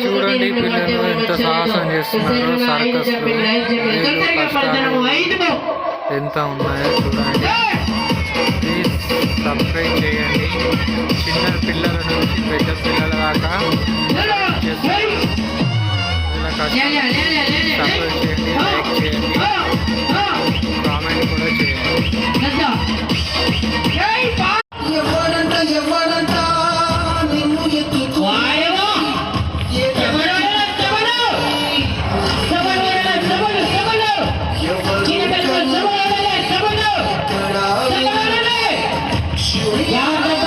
చూడండి పిల్లలు ఎంత సాహసం చేస్తున్నారు. సర్కస్లు ఎంత ఉన్నాయో చూడండి. ప్లీజ్ సబ్స్క్రైబ్ చేయండి. చిన్న పిల్లల నుంచి పెద్ద పిల్లల దాకా సబ్స్క్రైబ్ చేయండి, లైక్ చేయండి, కామెంట్ కూడా చేయండి. Yeah.